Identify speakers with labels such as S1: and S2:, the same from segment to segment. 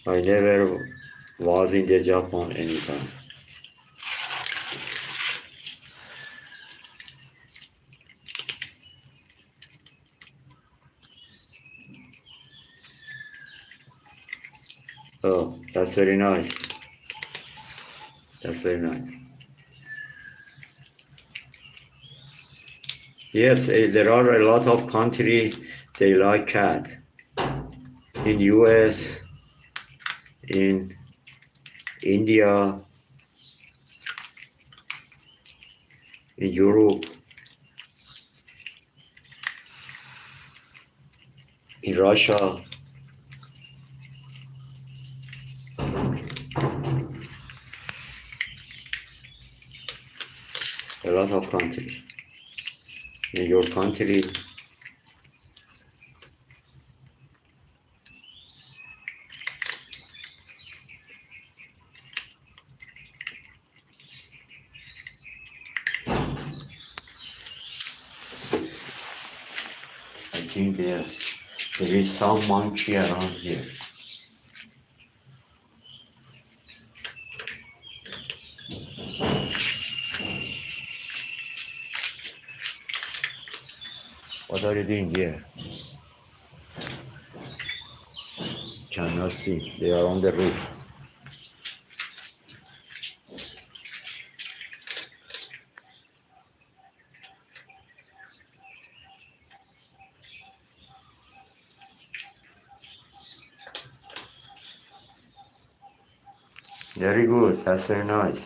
S1: I never was in the Japan anytime. Oh, that's very nice. That's very nice. Yes, there are a lot of countries they like cat. In US, in India, in Europe, in Russia. A lot of countries. In your country, I think there is some monkey around here. What are you doing here? Cannot see. They are on the roof. Very good. That's very nice.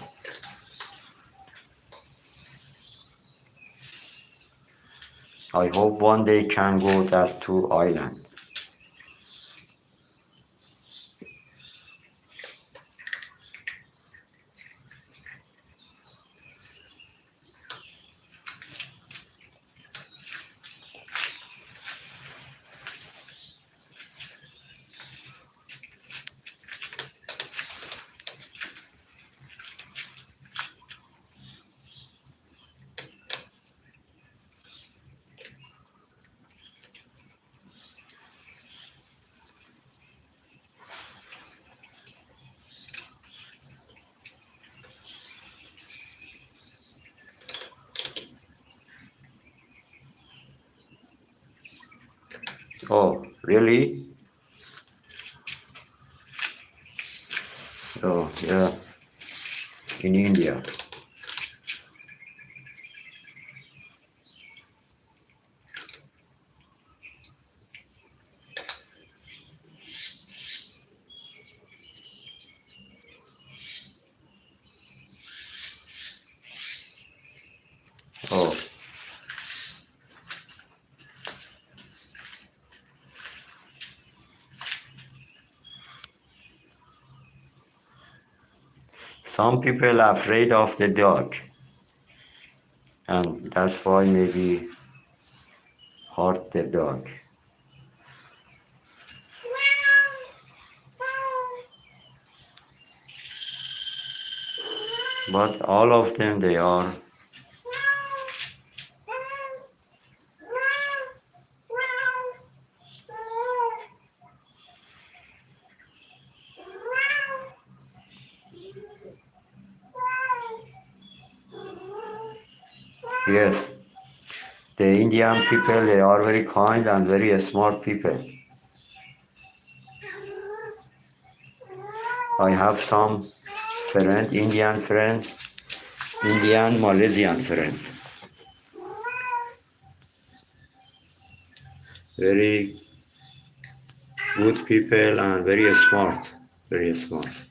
S1: I hope one day can go that to island. Oh, really? Oh, yeah. In India. Oh, some people are afraid of the dog, and that's why maybe hurt the dog. But all of them, they are. Yes, the Indian people, they are very kind and very smart people. I have some friend, Indian friend, Indian Malaysian friend. Very good people and very smart, very smart.